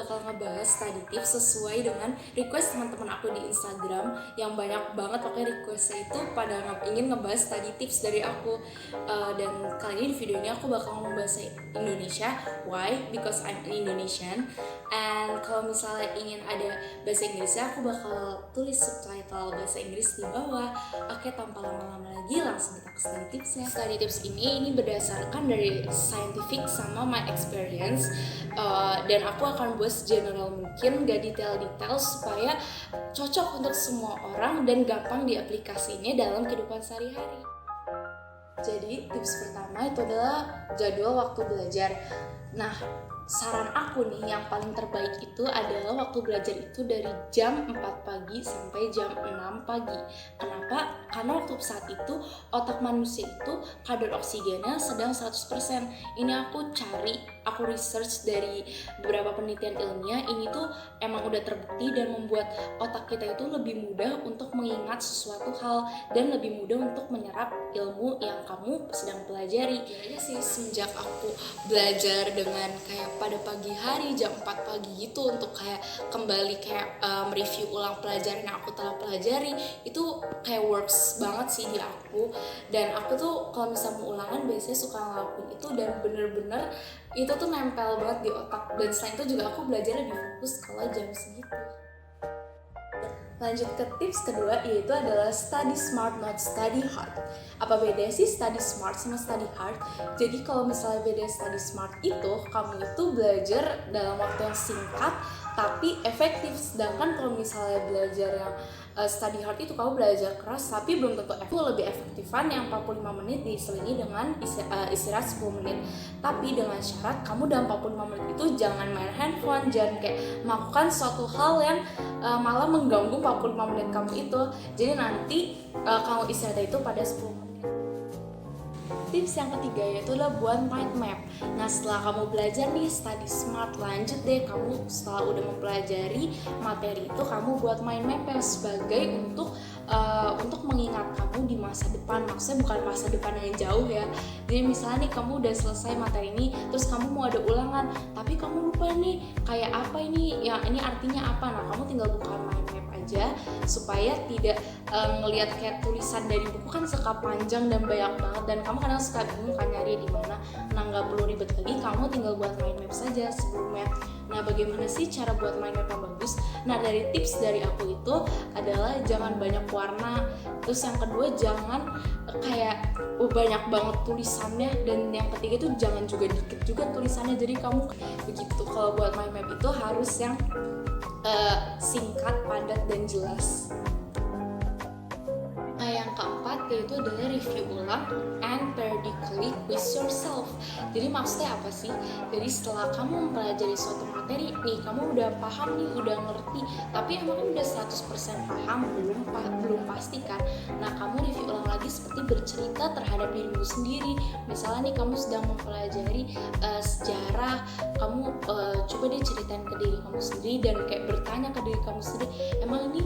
bakal ngebahas study tips sesuai dengan request teman-teman aku di Instagram yang banyak banget pokoknya requestnya itu pada ingin ngebahas study tips dari aku. Dan kali ini di video ini aku bakal ngomong bahasa Indonesia. Why? Because I'm an Indonesian. And kalau misalnya ingin ada bahasa Inggrisnya, aku bakal tulis subtitle bahasa Inggris di bawah. Oke, tanpa lama-lama lagi langsung kita ke study tipsnya. Study tips ini berdasarkan dari scientific sama my experience. Dan aku akan buat segeneral mungkin, gak detail-detail supaya cocok untuk semua orang dan gampang diaplikasinya dalam kehidupan sehari-hari. Jadi tips pertama itu adalah jadwal waktu belajar. Nah, saran aku nih yang paling terbaik itu adalah waktu belajar itu dari jam 4 pagi sampai jam 6 pagi. Kenapa? Karena waktu saat itu otak manusia itu kadar oksigennya sedang 100%. Ini aku research dari beberapa penelitian ilmiah, ini tuh emang udah terbukti dan membuat otak kita itu lebih mudah untuk mengingat sesuatu hal dan lebih mudah untuk menyerap ilmu yang kamu sedang pelajari. Kayaknya sih semenjak aku belajar dengan kayak pada pagi hari jam 4 pagi gitu untuk kayak kembali kayak mereview ulang pelajaran yang aku telah pelajari, itu kayak works banget sih di aku. Dan aku tuh kalau misalnya mau ulangan biasanya suka ngelakuin itu dan bener-bener itu tuh nempel banget di otak. Dan selain itu juga aku belajar lebih fokus kalau jam segitu. Lanjut ke tips kedua, yaitu adalah study smart not study hard. Apa bedanya sih study smart sama study hard? Jadi kalau misalnya beda study smart itu, kamu itu belajar dalam waktu yang singkat tapi efektif. Sedangkan kalau misalnya belajar yang study hard itu kamu belajar keras tapi belum tentu lebih efektifan yang 45 menit diselingi dengan istirahat 10 menit. Tapi dengan syarat kamu dalam 45 menit itu jangan main handphone, jangan kayak melakukan suatu hal yang malah mengganggu 45 menit kamu itu. Jadi nanti kamu istirahat itu pada 10 menit. Tips yang ketiga yaitu adalah buat mind map. Nah, setelah kamu belajar nih study smart, lanjut deh kamu setelah udah mempelajari materi itu kamu buat mind map yang sebagai untuk mengingat kamu di masa depan. Maksudnya bukan masa depan yang jauh ya. Jadi misalnya nih kamu udah selesai materi ini, terus kamu mau ada ulangan, tapi kamu lupa nih kayak apa ini, ya ini artinya apa. Nah, kamu tinggal buka mind map aja supaya tidak ngelihat kayak tulisan dari buku kan suka panjang dan banyak banget dan kamu kadang suka bingung kan nyari di mana. Nah, nggak perlu ribet lagi, kamu tinggal buat mind map saja sebelumnya. Nah, bagaimana sih cara buat mind map yang bagus? Nah, dari tips dari aku itu adalah jangan banyak warna. Terus yang kedua jangan kayak banyak banget tulisannya, dan yang ketiga itu jangan juga dikit juga tulisannya. Jadi kamu begitu kalau buat mind map itu harus yang singkat, padat, dan jelas. Nah, yang keempat yaitu adalah review ulang and periodically quiz yourself. Jadi maksudnya apa sih? Jadi setelah kamu mempelajari suatu materi nih, kamu udah paham nih, udah ngerti, tapi emang kamu udah 100% paham? Belum pasti kan? Nah, kamu review ulang lagi seperti bercerita terhadap dirimu sendiri. Misalnya nih kamu sedang mempelajari sejarah, kamu coba deh ceritain ke diri kamu sendiri dan kayak bertanya ke diri kamu sendiri, emang ini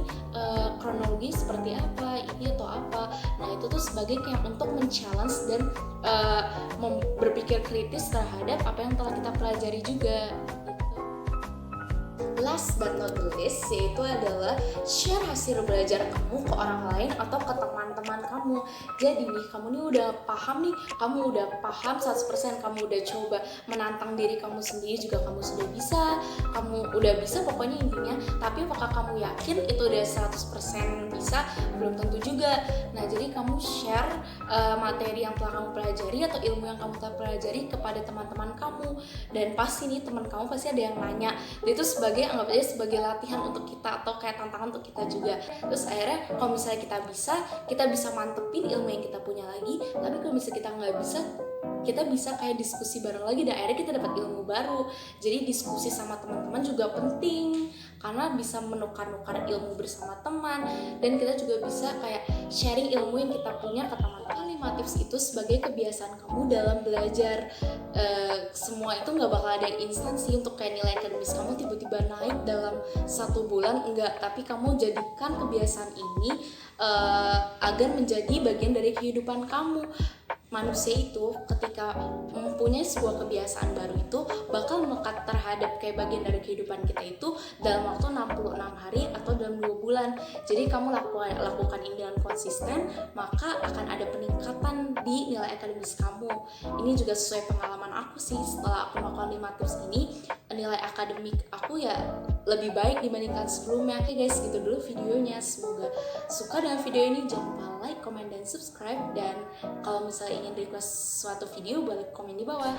kronologi seperti apa, ini atau apa. Nah, itu tuh sebagai kayak untuk men-challenge dan berpikir kritis terhadap apa yang telah kita pelajari juga. Last but not the least yaitu adalah share hasil belajar kamu ke orang lain atau ke teman-teman kamu. Jadi nih kamu nih udah paham 100%, kamu udah coba menantang diri kamu sendiri juga, kamu udah bisa pokoknya intinya. Tapi apakah kamu yakin itu udah 100% bisa? Belum tentu juga. Nah, jadi kamu share materi yang telah kamu pelajari atau ilmu yang kamu telah pelajari kepada teman-teman kamu, dan pasti nih teman kamu pasti ada yang nanya. Itu anggap aja sebagai latihan untuk kita atau kayak tantangan untuk kita juga. Terus akhirnya kalau misalnya kita bisa mantepin ilmu yang kita punya lagi. Tapi kalau misalnya kita nggak bisa, kita bisa kayak diskusi bareng lagi dan akhirnya kita dapat ilmu baru. Jadi diskusi sama teman-teman juga penting karena bisa menukar-nukar ilmu bersama teman, dan kita juga bisa kayak sharing ilmu yang kita punya ke teman. 5 tips itu sebagai kebiasaan kamu dalam belajar. Semua itu nggak bakal ada instan sih untuk kayak nilai akademis kamu tiba-tiba naik dalam 1 bulan, enggak. Tapi kamu jadikan kebiasaan ini agar menjadi bagian dari kehidupan kamu. manusia itu ketika mempunyai sebuah kebiasaan baru itu bakal melekat terhadap kayak bagian dari kehidupan kita itu dalam waktu 66 hari atau dalam 2 bulan. Jadi kamu lakukan ini dengan konsisten, maka akan ada peningkatan di nilai akademis kamu. Ini juga sesuai pengalaman aku sih, setelah aku melakukan 5 tips ini, nilai akademik aku ya lebih baik dibandingkan sebelumnya. Oke guys, gitu dulu videonya. Semoga suka dengan video ini. Jangan lupa like, comment, dan subscribe. Dan kalau misalnya ingin request suatu video, boleh komen di bawah.